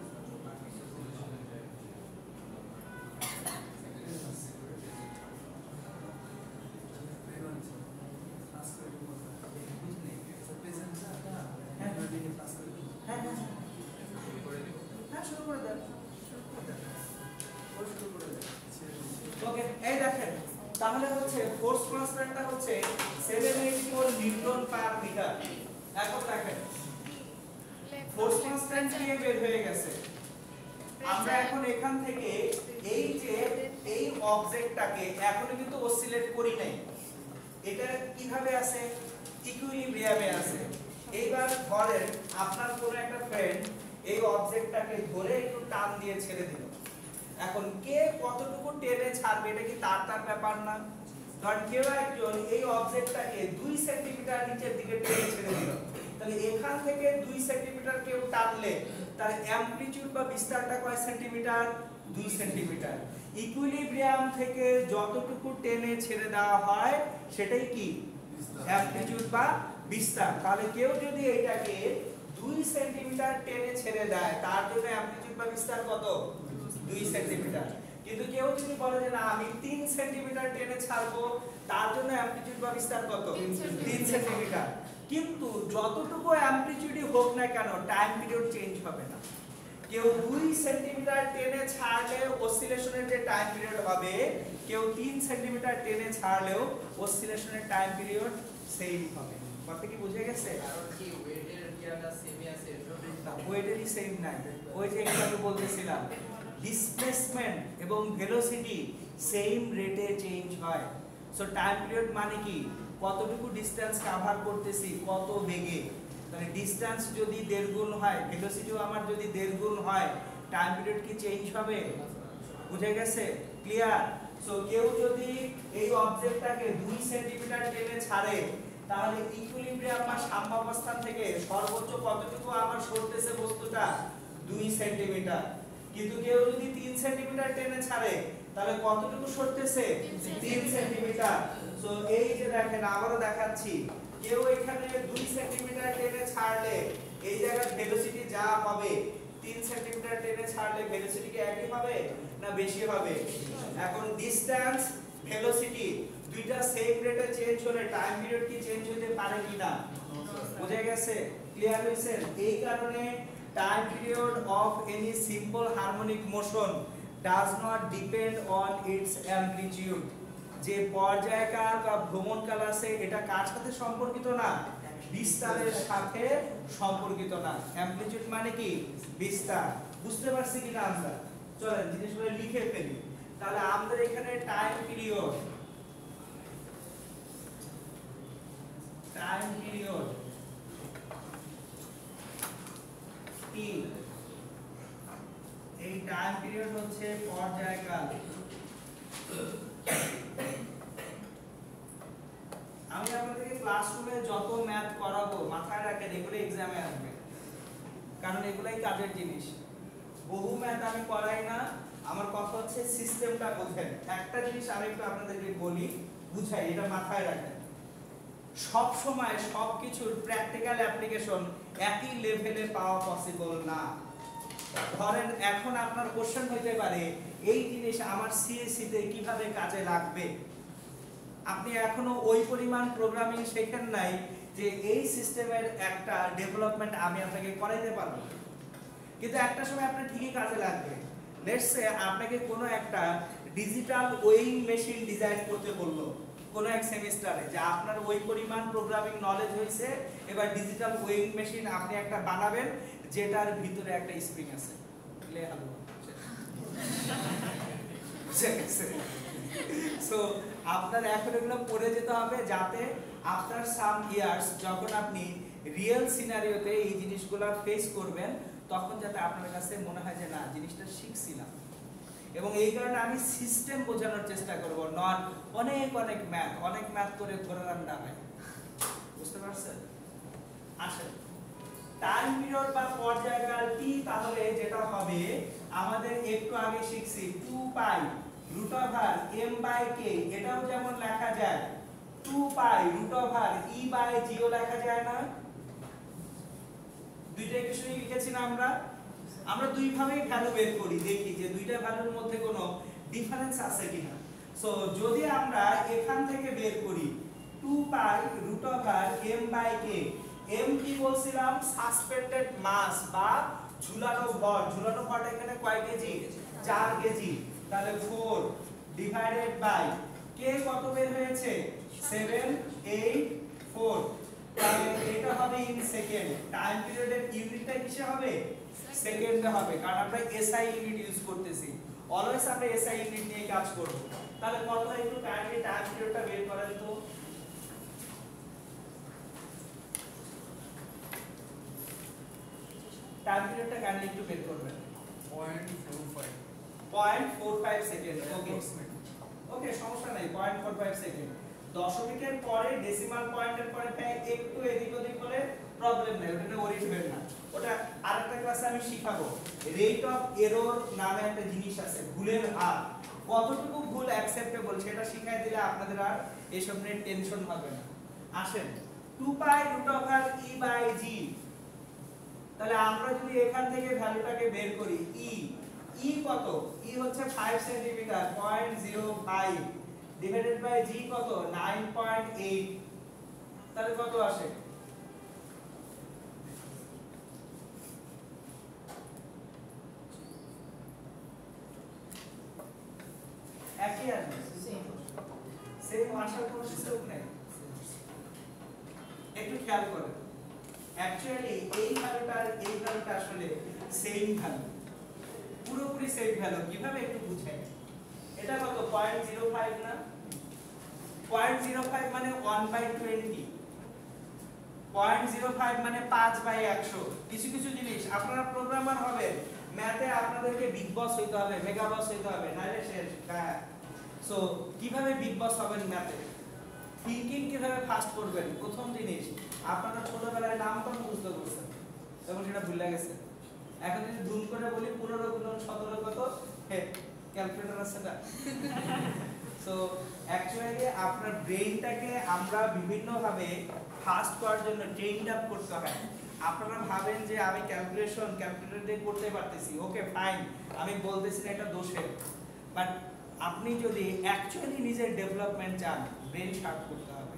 ওকে এই দেখেন তাহলে হচ্ছে ফোর্স কনস্ট্যান্টটা হচ্ছে 784 নিউটন পার মিটার। এখন দেখেন ফোর্স কনস্ট্যান্ট দিয়ে বের হয়ে গেছে। আমরা এখন এখান থেকে এই যে এই অবজেক্টটাকে এখনো কিন্তু অসিলেট করি নাই, এটা কিভাবে আছে, ইকুইলিব্রিয়ামে আছে। এইবার ধরেন আপনার কোন একটা ফ্রেন্ড এই অবজেক্টটাকে ধরে একটু টান দিয়ে ছেড়ে দিল। এখন কে কতটুকু টেনে ছাড়বে এটা কি তার ব্যাপার না? ধরেন কেউ একজন এই অবজেক্টটাকে 2 সেন্টিমিটার নিচের দিকে টেনে ছেড়ে দিল, তাহলে এখান থেকে 2 সেন্টিমিটার কেউ টানলে তার অ্যামপ্লিটিউড বা বিস্তারটা কয় সেন্টিমিটার? 2 সেন্টিমিটার। ইকুইলিব্রিয়াম থেকে যতটুকু টেনে ছেড়ে দেওয়া হয় সেটাই কি অ্যামপ্লিটিউড বা বিস্তার। তাহলে কেউ যদি এটাকে 2 সেন্টিমিটার টেনে ছেড়ে দেয় তার জন্য অ্যামপ্লিটিউড বা বিস্তার কত? 2 সেন্টিমিটার। কিন্তু কেউ যদি বলে যে না আমি 3 সেন্টিমিটার টেনে ছাড়বো তার জন্য অ্যামপ্লিটিউড বা বিস্তার কত? 3 সেন্টিমিটার। কিন্তু যতটুকু অ্যামপ্লিটিউডই হোক না কেন টাইম পিরিয়ড চেঞ্জ হবে না। কেউ 2 সেন্টিমিটার টেনে ছাড়লে অসিলেশনের যে টাইম পিরিয়ড হবে, কেউ 3 সেন্টিমিটার টেনে ছাড়লেও অসিলেশনের টাইম পিরিয়ড সেম হবে। কথা কি বুঝে গেছে? কারণ কি ওয়েটের কিয়াটা সেমই আছে, ওয়েটেরই সেম নাই। ওই যে একটু বলতেছিলাম ডিসপ্লেসমেন্ট এবং ভেলোসিটি সেম রেটে চেঞ্জ হয়। সো টাইম পিরিয়ড মানে কি কতটুকু ডিসটেন্স কভার করতেছি কত বেগে। মানে ডিসটেন্স যদি 1.5 গুণ হয়, ভেলোসিটিও আমার যদি 1.5 গুণ হয়, টাইম পিরিয়ড কি চেঞ্জ হবে? বুঝে গেছে? ক্লিয়ার? সো কেউ যদি এই অবজেক্টটাকে 2 সেন্টিমিটার টেনে ছাড়ে তাহলে ইকুইলিব্রিয়াম বা সাম্যাবস্থান থেকে সর্বোচ্চ কতটুকু আমার সরতেছে বস্তুটা? 2 সেন্টিমিটার। কিন্তু কেউ যদি 3 সেন্টিমিটার টেনে ছাড়ে তাহলে কতটুকু সরতেছে? 3 সেন্টিমিটার। সো এই যে দেখেন আবারো দেখাচ্ছি, কেউ এখানে 2 সেন্টিমিটার টেনে ছাড়লে এই জায়গার ভেলোসিটি যা হবে 3 সেন্টিমিটার টেনে ছাড়লে ভেলোসিটি কি একই হবে না বেশি হবে? এখন ডিসটেন্স ভেলোসিটি দুইটা সেম রেটে চেঞ্জ হলে টাইম পিরিয়ড কি চেঞ্জ হতে পারে কিনা? বুঝে গেছে? ক্লিয়ার হইছে? এই কারণে time period of any simple harmonic motion does not depend on its amplitude. যে পর্যায়কাল বা ভ্রমণকাল আছে এটা কার সাথে সম্পর্কিত না? বিস্তারের সাথে সম্পর্কিত না। অ্যামপ্লিটিউড মানে কি বিস্তার। বুঝতে পারছি কিনা আমরা? চলেন জিনিসগুলো লিখে ফেলি। তাহলে আমাদের এখানে টাইম পিরিয়ড টি, এই টাইম পিরিয়ড হচ্ছে পর্যায়কাল। আমি আপনাদেরকে ক্লাসরুমে যত ম্যাথ করাবো মাথায় রাখেন এগুলো এক্সামে আসবে, কারণ এগুলাই কাজের জিনিস। বহু ম্যাথ আমি করাই না, আমার কথা হচ্ছে সিস্টেমটা বোঝেন। একটা জিনিস আরেকটু আপনাদেরকে বলি, বুঝাই, এটা মাথায় রাখেন। সব সময় সবকিছুর প্র্যাকটিক্যাল অ্যাপ্লিকেশন একই লেভেলে পাওয়া পসিবল না। ধরেন এখন আপনার কোশ্চেন হইতে পারে এই জিনিস আমার সিএসসি তে কিভাবে কাজে লাগবে। আপনি এখনো ওই পরিমাণ প্রোগ্রামিং শেখেন নাই যে এই সিস্টেমের একটা ডেভেলপমেন্ট আমি আপনাকে করাইতে পারবো, কিন্তু একটা সময় আপনার ঠিকই কাজে লাগবে। লেটস সে আপনাকে কোনো একটা ডিজিটাল ওয়েইং মেশিন ডিজাইন করতে বললো কোনো এক সেমিস্টারে, যে আপনার ওই পরিমাণ প্রোগ্রামিং নলেজ হয়েছে, এবার ডিজিটাল ওয়েইং মেশিন আপনি একটা বানাবেন যেটার ভিতরে একটা স্প্রিং আছে। সো আপনার এখন এগুলো পড়ে যেতে হবে যাতে আফটার সাম ইয়ার্স যখন আপনি রিয়েল সিনারিওতে এই জিনিসগুলো ফেস করবেন তখন যাতে আপনার কাছে মনে হয় যে না জিনিসটা শিখছিলাম। এবং এই কারণে আমি সিস্টেম বোঝানোর চেষ্টা করব, নট অনেক ম্যাথ করে ঘোরার আন্ডা হয়। বুঝতে পারছেন? আসেন টাইম পিরিয়ড বা পর্যায়কাল টি, তাহলে যেটা হবে আমাদের একটু আগে শিখছি 2 pi root over m by k, এটাও যেমন লেখা যায় 2 pi root over e by g ও লেখা যায় না? দুইটা ইকুয়েশনই লিখেছি না আমরা দুই ভাবেই ভ্যালু বের করি, দেখি যে দুইটা ভ্যালুর মধ্যে কোনো ডিফারেন্স আছে কিনা। সো যদি আমরা এখান থেকে বের করি 2 pi root over m by k, m কি বলছিলাম? সাসপেন্ডেড মাস বা ঝুলানো ভরটা এখানে কয় কেজি? 4 কেজি। তাহলে 4 ডিভাইডেড বাই k কত বের হয়েছে? 7 8 4। তাহলে এটা হবে ইন সেকেন্ড, টাইম পিরিয়ডের ইউনিটটা কিসে হবে? সেকেন্ডে হবে, কারণ আমরা এসআই ইউনিট ইউজ করতেছি, অলওয়েজ আমরা এসআই ইউনিট নিয়ে কাজ করব। তাহলে কত একটু কাইন্ডলি টাইম পিরিয়ডটা বের করেন তো। টাইম পিরিয়ডটা কাইন্ডলি একটু বের করবেন। 0.45 সেকেন্ড। ওকে ওকে, সমস্যা নাই, 0.45 সেকেন্ড। দশমিকের পরে ডেসিমাল পয়েন্টের পরে একটু এদিক ওদিক হলে প্রবলেম নেই, ওটা নিয়ে ওরি হবেন না। ওটা আরেকটা ক্লাসে আমি শিখাবো। রেট অফ এরর নামে একটা জিনিস আছে, ভুলের হার, কতটুকু ভুল অ্যাকসেপ্টেবল সেটা শিখাই দিলে আপনাদের আর এসব নিয়ে টেনশন হবে না। আসেন 2 pi root over E by জি। তাহলে আমরা যদি এখান থেকে ভ্যালুটাকে বের করি, ই কত? ই হচ্ছে 5 সেন্টিমিটার, 0.05 ডিভাইডেড বাই জি কত? 9.8। তাহলে কত আসে? একই আসবে, সেম আসার কোনো সুযোগ নেই। একটু খেয়াল করেন, অ্যাকচুয়ালি এই ভ্যালুটা আসলে সেম ভ্যালু, পুরোপুরি সেম ভ্যালু। কিভাবে একটু বুঝেন, এটা কত? 0.05 না? 0.05 মানে 1/20, 0.05 মানে 5/100। কিছু কিছু জিনিস আপনারা প্রোগ্রামার হবেন, ম্যাথে আপনাদেরকে বিগ বস হইতে হবে, মেগা বস হইতে হবে, নাইলে শেষ। হ্যাঁ, সো কিভাবে বিগ বস হবেন ম্যাথে? থিংকিং কিভাবে ফাস্ট করবেন? প্রথম জিনিস, আপনারা ছোটবেলায় নামকরণ বুঝতে করছেন এবং সেটা ভুলে গেছেন। এখন যদি ধুম করে বলি 15 গুণন 17 কত, ক্যালকুলেটর আছে না? সো অ্যাকচুয়ালি আপনার ব্রেইনটাকে আমরা বিভিন্ন ভাবে ফাস্ট করার জন্য ট্রেইন আপ করতে হয়। আপনারা ভাবেন যে আমি ক্যালকুলেটর দিয়ে করতে পারতেছি, ওকে ফাইন, আমি বলতেছি না এটা দোষের, বাট আপনি যদি অ্যাকচুয়ালি নিজের ডেভেলপমেন্ট চান, ব্রেন শার্প করতে হবে,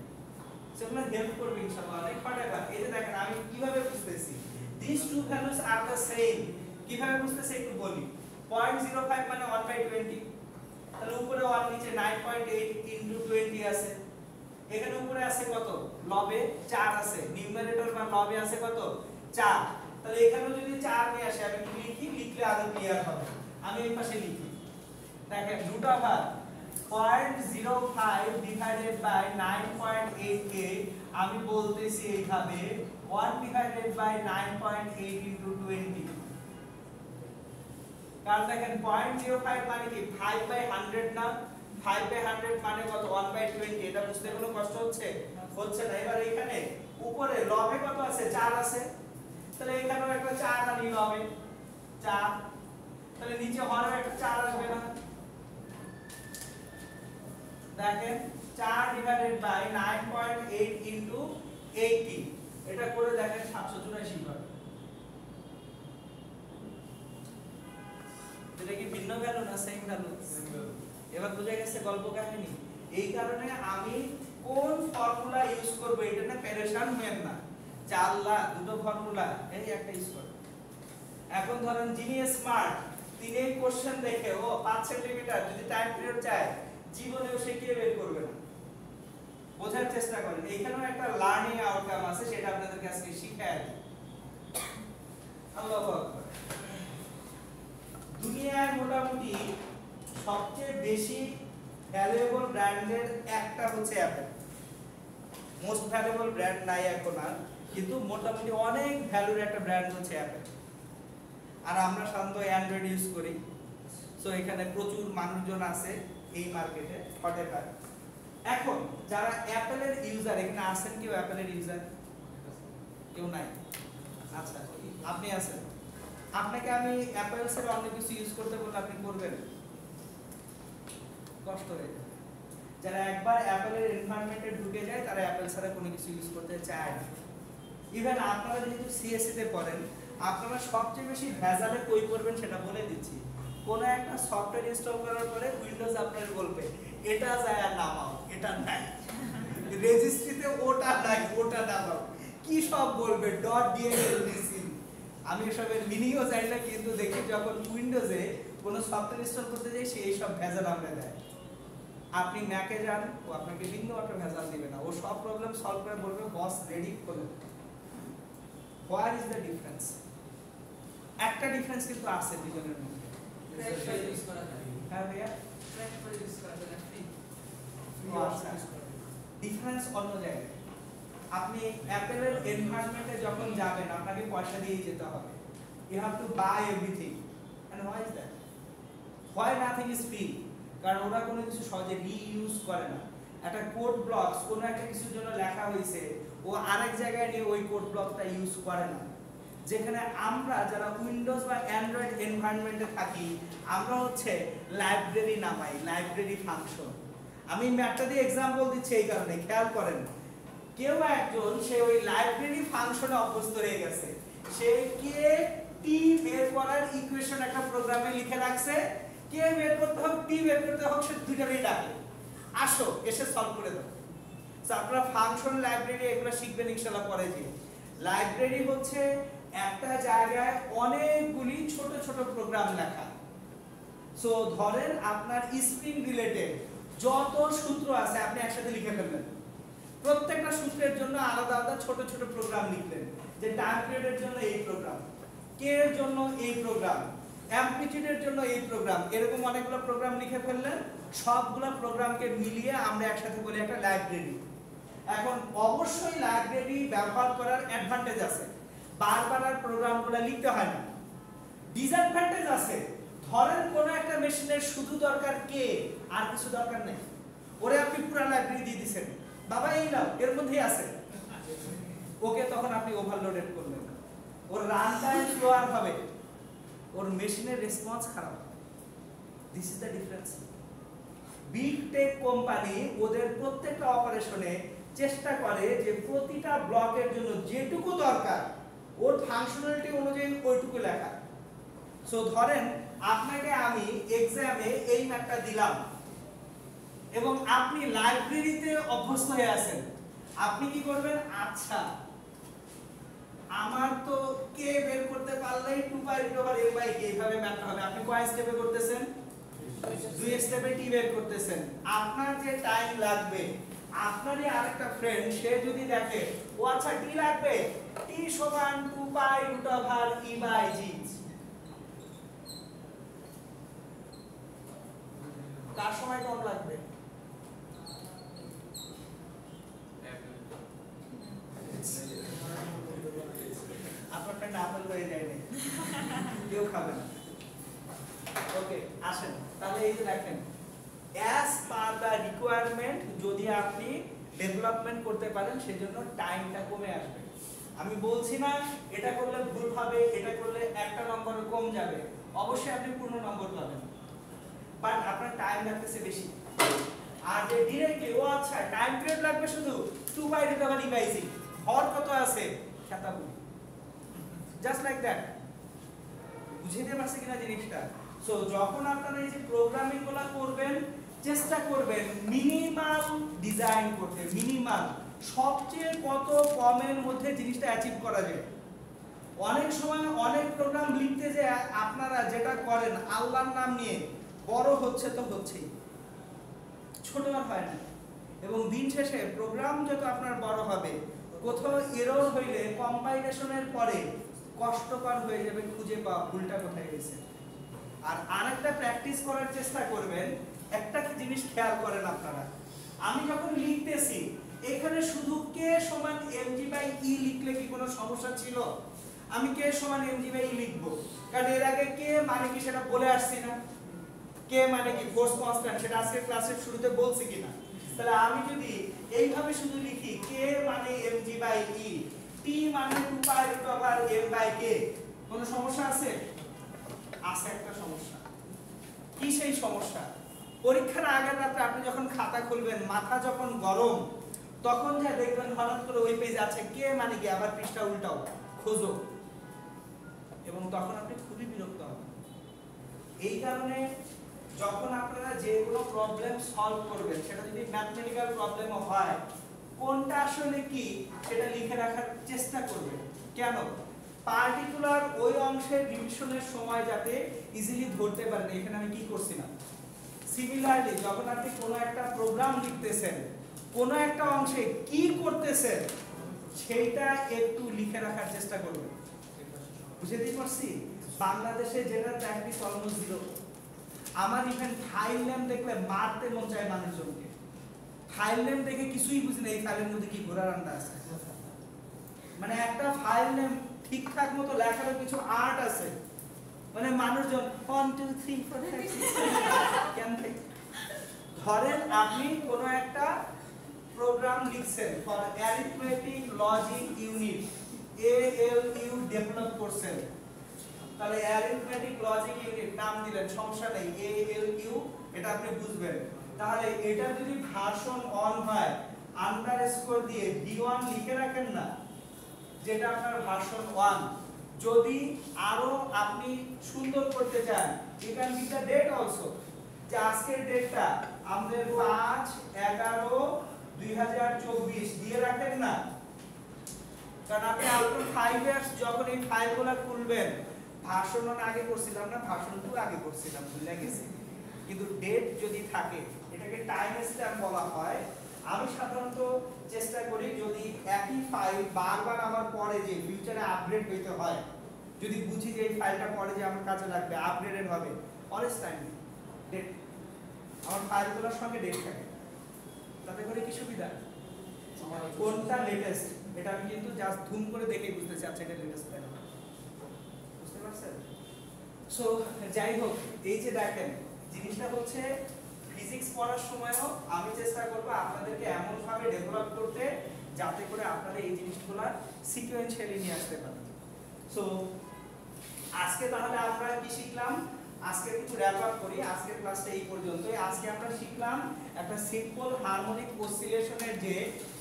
সেগুলো হেল্প করবে ইনশাআল্লাহ অনেক। পাঠাবা এই যে দেখেন আমি কিভাবে বুঝতেছি these two values are the same, কিভাবে বুঝতেছি একটু বলি। 0.05 মানে 1/20, তাহলে উপরে 1 নিচে 9.8 ইনটু 20 আছে, এখানে উপরে আছে কত? লবে 4 আছে, নিউমারেটর বা লবে আছে কত? 4। তাহলে এখানেও যদি 4 নিয়ে আসে, আমি কি লিখলে আরো ক্লিয়ার হবে, আমি এই পাশে লিখি। দেখেন রুট ওভার 0.05 ডিভাইডেড বাই 9.8 কে আমি বলতেছি এইভাবে 1 ডিভাইডেড বাই 9.8 ইনটু 20। কারণ দেখেন 0.05 মানে কি 5/100 না? 5/100 মানে কত? 1/20। এটা বুঝতে কোনো কষ্ট হচ্ছে না। এবার এখানে উপরে লবে কত আছে? 4 আছে, তাহলে এখানেও একটা 4 আনি লবে 4, তাহলে নিচে হরেও একটা 4 আসবে না? দেখেন 4 ডিভাইডেড বাই 9.8 ইনটু 80, এটা করে দেখেন 784 পাবে। এটা কি ভিন্ন ভ্যালু না সেম ভ্যালু? এবার বুঝে গেছে গল্প কাহিনী। এই কারণে আমি কোন ফর্মুলা ইউজ করব এটা না পেরেশান হবেন না। 4 লাখ দুটো ফর্মুলা, এই একটা ইউজ করব। এখন ধরেন যিনি স্মার্ট, তিনি এই কোশ্চেন দেখে ও 5 সেন্টিমিটার যদি টাইম পিরিয়ড চায়, জীবনেও সে কি বের করবে না। বোঝার চেষ্টা করেন, এইখানেও একটা লার্নিং আউটকাম আছে, সেটা আপনাদেরকে আজকে শিখাই দিই। আল্লাহু আকবার। দুনিয়ায় মোটামুটি সবচেয়ে বেশি ভ্যালুয়েবল ব্র্যান্ডের একটা হচ্ছে অ্যাপল। মোস্ট ভ্যালুয়েবল ব্র্যান্ড নাই এখন আর, কিন্তু মোটামুটি অনেক ভ্যালুর একটা ব্র্যান্ড হচ্ছে অ্যাপল। আর আমরা সাধারণত অ্যান্ড্রয়েড ইউজ করি, সো এখানে প্রচুর মানুষজন আছে এই মার্কেটে হঠাৎ। এখন যারা অ্যাপলের ইউজার, এখানে আছেন কেউ অ্যাপলের ইউজার? কেউ নাই? আচ্ছা, আপনি আছেন। আপনাকে আমি অ্যাপেলস এর অনেক কিছু ইউজ করতে বললে আপনি করবেন? কষ্ট হয়ে যাবে। যারা একবার অ্যাপলের এনভায়রনমেন্টে ঢুকে যায়, তারা অ্যাপেল ছাড়া কোনো কিছু ইউজ করতে চায় না। ইভেন আপনারা যেহেতু সিএসসি তে পড়েন, আপনারা সবচেয়ে বেশি ভেজালে কই করবেন সেটা বলে দিচ্ছি। কোন একটা সফটওয়্যার ইনস্টল করার পরে উইন্ডোজ আপনার বলবে এটা যায় আর নামাও, এটা নাই, রেজিস্ট্রিতে ওটা নাই, ওটা নামাও, কি সব বলবে .dll আমি এসবের মিনিংও জানি না, কিন্তু দেখি যখন উইন্ডোজে কোনো সফটওয়্যার ইনস্টল করতে যাই সেই সব ভেজাল আমরা দেয়। আপনি ম্যাকে যান, ও আপনাকে বিন্দু একটা ভেজাল দিবে না, ও সব প্রবলেম সলভ করে বলবে বস রেডি করুন। Where is the difference? একটা ডিফারেন্স কিন্তু আছে দুজনের মধ্যে। ইউজ করা যায় হ্যাঁ ভাইয়া, ট্র্যাক করে ইউজ করা যায় ফ্রি ডিফারেন্স অন্য জায়গায়। আপনি অ্যাপেলের এনভায়রনমেন্টে যখন যাবেন আপনাকে পয়সা দিয়ে যেতে হবে। You have to buy everything. And why is that? Why nothing is free? কারণ ওরা কোনো কিছু সহজে রিইউজ করে না। একটা কোড ব্লকস কোনো একটা কিছুর জন্য লেখা হয়েছে, ও আরেক জায়গায় নিয়ে ওই কোড ব্লকটা ইউজ করে না। যেখানে আমরা যারা উইন্ডোজ বা অ্যান্ড্রয়েড এনভায়রনমেন্টে থাকি, আমরা হচ্ছে লাইব্রেরি নামাই, লাইব্রেরি ফাংশন। আমি ম্যাথটা দিয়ে এক্সাম্পল দিচ্ছি এই কারণে, খেয়াল করেন। কেউ একজন সে ওই লাইব্রেরি ফাংশনে অভ্যস্ত হয়ে গেছে, সে কে টি বের করার ইকুয়েশন একটা প্রোগ্রামে লিখে রাখছে, কে বের করতে হোক টি বের করতে হোক, সে দুইটারই ডাকে, আসো এসে সলভ করে দাও। তো আপনারা ফাংশন লাইব্রেরি এগুলো শিখবেন ইনশাআল্লাহ পরে। যে লাইব্রেরি হচ্ছে একটা জায়গায় অনেকগুলি ছোট ছোট প্রোগ্রাম লেখা। সো ধরেন আপনার স্প্রিং রিলেটেড যত সূত্র আছে আপনি একসাথে লিখে ফেললেন, প্রত্যেকটা সূত্রের জন্য আলাদা আলাদা ছোট ছোট প্রোগ্রাম লিখলেন, যে টাইম পিরিয়ডের জন্য এই প্রোগ্রাম, কে এর জন্য এই প্রোগ্রাম, অ্যামপ্লিটিউডের জন্য এই প্রোগ্রাম, এরকম অনেকগুলো প্রোগ্রাম লিখে ফেললেন। সবগুলো প্রোগ্রামকে মিলিয়ে আমরা একসাথে বলি একটা লাইব্রেরি। এখন অবশ্যই লাইব্রেরি ব্যবহার করার অ্যাডভান্টেজ আছে, বারবার আর প্রোগ্রামগুলো লিখতে হয় না। ডিসঅ্যাডভান্টেজ আছে, ধরেন কোন একটা মেশিনের শুধু দরকার কে, আর কিছু দরকার নেই, ওরে আপনি পুরো লাইব্রেরি দিয়ে দিবেন, বাবা এই নাও এর মধ্যেই আছে, ওকে তখন আপনি ওভারলোডেড করলেন, ওর রান টাইম স্লোয়ার হবে, ওর মেশিনের রেসপন্স খারাপ। This is the difference. Big tech company ওদের প্রত্যেকটা অপারেশনে চেষ্টা করে যে প্রতিটা ব্লকের জন্য যেটুকু দরকার ওর ফাংশনালিটি অনুযায়ী ওইটুকু লেখা। সো ধরেন আপনাকে আমি এক্সামে এই ম্যাথটা দিলাম এবং আপনি লাইব্রেরিতে অভ্যস্ত হয়ে আছেন, আপনি কি করবেন? আচ্ছা আমার তো কে বের করতে পারলেই 2π/m/k এইভাবে ম্যাথটা হবে। আপনি কয় স্টেপে করতেছেন? 2 স্টেপে টি বের করতেছেন। আপনার যে টাইম লাগবে, আপনারই আরেকটা ফ্রেন্ড সে যদি দেখে ও আচ্ছা টি লাগবে, টি সমান 2π√e/g, তার সময় কম লাগবে। আপনার ফ্রেন্ড আপেল হয়ে যায় না, কেউ খাবে না। ওকে আসেন তাহলে এই যে দেখেন, অ্যাজ পার দ্য রিকোয়ারমেন্ট যদি আপনি ডেভেলপমেন্ট করতে পারেন সেজন্য টাইমটা কমে আসবে। আমি বলছি না এটা করলে ভুল হবে, এটা করলে একটা নম্বর কম যাবে, অবশ্যই আপনি পূর্ণ নম্বর পাবেন, বাট আপনার টাইম লাগতেছে বেশি। আর যে ডিরেক্টলি ও আচ্ছা টাইম পিরিয়ড লাগবে শুধু 2π/e/g, হর কত আছে খেতা বলি, জাস্ট লাইক দ্যাট। বুঝিয়ে দিতে পারছি কিনা জিনিসটা? সো যখন আপনারা এই যে প্রোগ্রামিং গুলো করবেন, চেষ্টা করবেন মিনিমাম ডিজাইন করতে, মিনিমাম সবচেয়ে কত কমের মধ্যে জিনিসটা অ্যাচিভ করা যায়। অনেক সময় অনেক প্রোগ্রাম লিখতে যে আপনারা যেটা করেন আল্লাহর নাম নিয়ে, বড় হচ্ছে তো হচ্ছেই, ছোট আর হয় না। এবং দিন শেষে প্রোগ্রাম যত আপনার বড় হবে, কোথাও এরর হইলে কম্পাইলেশনের পরে কষ্টকর হয়ে যাবে খুঁজে পাওয়া ভুলটা কোথায় গেছে। আর আরেকটা প্র্যাকটিস করার চেষ্টা করবেন, একটা জিনিস খেয়াল করেন আপনারা, আমি যখন লিখতেছি এখানে শুধু কে সমান mg/e লিখলে কি কোনো সমস্যা ছিল? আমি কে সমান mg/e লিখবো, কারণ এর আগে কে মানে কি সেটা বলে আসছি না, কে মানে কি ফোর্স কনস্ট্যান্ট, সেটা আজকে ক্লাসের শুরুতে বলছি কিনা। তাহলে আমি যদি এইভাবে শুধু লিখি কে মানে mg/e, t মানে 2π/m/k, কোনো সমস্যা আছে? আছে একটা সমস্যা। কি সেই সমস্যা? পরীক্ষার আগের রাতে আপনি যখন খাতা খুলবেন, মাথা যখন গরম, তখন যা দেখবেন হঠাৎ করে ওই পেজ আছে কে মানে কি, আবার পৃষ্ঠা উল্টাও খোঁজো, এবং তখন আপনি খুবই বিরক্ত হবেন। এই কারণে যখন আপনারা যে কোনো প্রবলেম সলভ করবেন, সেটা যদি ম্যাথমেটিক্যাল প্রবলেমও হয়, কোনটা আসলে কি সেটা লিখে রাখার চেষ্টা করবেন। কেন? পার্টিকুলার ওই অংশের ডিভিশনের সময় যাতে ইজিলি ধরতে পারেন এখানে আমি কি করছি না, সিমিলারলি যখন আপনি কোনো একটা প্রোগ্রাম লিখতেছেন, কোনো একটা অংশে কি করতেছেন সেইটা একটু লিখে রাখার চেষ্টা করবেন। বুঝে দিতে পারছি? বাংলাদেশে যেটা প্র্যাকটিস অলমোস্ট জিরো। আমার ইভেন ফাইল নেম দেখলে মারতে মন চায় মানুষজনকে। ফাইল নেম দেখে কিছুই বুঝি না এই ফাইলের মধ্যে কি ঘোরার আন্ডা আছে। মানে একটা ফাইল নেম ঠিকঠাক মতো লেখার কিছু আর্ট আছে, মানে মানুষজন 1 2 3 4 5 6 কেন ভাই? ধরেন আপনি কোনো একটা প্রোগ্রাম লিখছেন for arithmetic logic unit ALU develop করছেন, তাহলে অ্যারিথমেটিক লজিক ইউনিট নাম দিলেন, সমস্যা নেই, ALU এটা আপনি বুঝবেন। তাহলে এটা যদি ভার্সন 1 হয় আন্ডারস্কোর দিয়ে V1 লিখে রাখেন না, যেটা আপনার ভার্সন 1। যদি আরো আপনি সুন্দর করতে চান, you can give the date also, যে আজকের ডেটটা আমাদের 5/11/2024 দিয়ে রাখেন না, কারণ আপনি আফটার 5 ইয়ার্স যখন এই ফাইলগুলো খুলবেন, ভার্সন 1 আগে করছিলাম না, ভার্সন 2 আগে করছিলাম, ভুলে গেছি। কিন্তু ডেট যদি থাকে, এটাকে টাইম স্ট্যাম্প বলা হয়। আমি সাধারণত চেষ্টা করি যদি একই ফাইল বারবার আমার পরে যে ফিউচারে আপগ্রেড হইতে হয়, যদি বুঝি যে এই ফাইলটা পরে যে আমার কাজে লাগবে, আপগ্রেডেড হবে, অলওয়েজ টাইম ডেট, আমার ফাইলগুলোর সঙ্গে ডেট থাকে, তাতে করে কি সুবিধা, কোনটা লেটেস্ট এটা আমি কিন্তু জাস্ট ধুম করে দেখেই বুঝতে চাচ্ছি এটা লেটেস্ট ফাইল, বুঝতে পারছেন? সো যাই হোক, এই যে দেখেন জিনিসটা হচ্ছে ফিজিক্স পড়ার সময়ও আমি চেষ্টা করব আপনাদেরকে এমন ভাবে ডেভেলপ করতে যাতে করে আপনারা এই জিনিসগুলো সিকোয়েন্সিয়ালি নিয়ে আসতে পারেন। সো আজকে তাহলে আমরা কি শিখলাম, আজকে একটু র‍্যাপ আপ করি। আজকের ক্লাসটা এই পর্যন্তই। আজকে আমরা শিখলাম একটা সিম্পল হারমোনিক অসিলেশনের যে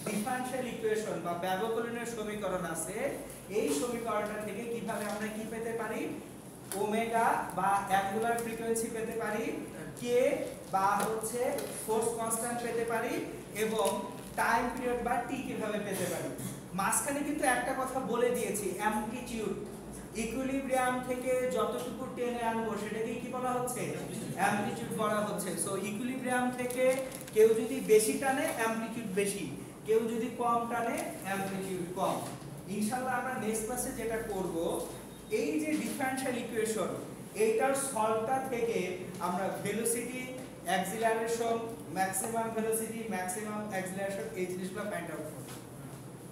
ডিফারেনশিয়াল ইকুয়েশন বা ব্যবকলনীয় সমীকরণ আছে, এই সমীকরণটা থেকে কিভাবে আমরা কি পেতে পারি, ওমেগা বা অ্যাঙ্গুলার ফ্রিকোয়েন্সি পেতে পারি, কে বা হচ্ছে ফোর্স কনস্ট্যান্ট পেতে পারি, এবং টাইম পিরিয়ড বা টি কিভাবে পেতে পারি। মাঝখানে কিন্তু একটা কথা বলে দিয়েছি, অ্যামপ্লিটিউড, ইকুইলিব্রিয়াম থেকে যতটুকু টেনে আনবো সেটাকে কি বলা হচ্ছে, অ্যামপ্লিটিউড বলা হচ্ছে। সো ইকুইলিব্রিয়াম থেকে কেউ যদি বেশি টানে অ্যামপ্লিটিউড বেশি, কেউ যদি কম টানে অ্যামপ্লিটিউড কম। ইনশাআল্লাহ আমরা নেক্সট ক্লাসে যেটা করব, এই যে ডিফারেনশিয়াল ইকুয়েশন এইটার সলভটা থেকে আমরা velocity, acceleration, maximum velocity, maximum acceleration এই জিনিসগুলো ফাইন্ড আউট করব।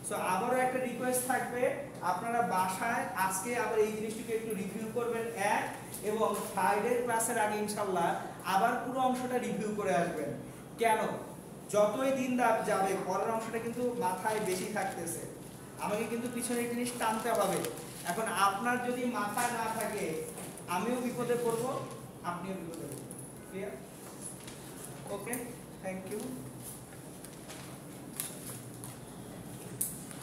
সো আবারও একটা রিকোয়েস্ট থাকবে, আপনারা বাসায় আজকে আবার এই জিনিসটিকে একটু রিভিউ করবেন এক, এবং ফ্রাইডে ক্লাসের আগে ইনশাআল্লাহ আবার পুরো অংশটা রিভিউ করে আসবেন। কেন, যতই দিন যাবে পরের অংশটা কিন্তু মাথায় বেশি থাকতেছে, আমাকে কিন্তু পিছনের জিনিস টানতে হবে। এখন আপনার যদি মাথায় না থাকে আমিও বিপদে পড়বো, আপনিও বিপদে পড়বেন। ক্লিয়ার? Okay, thank you.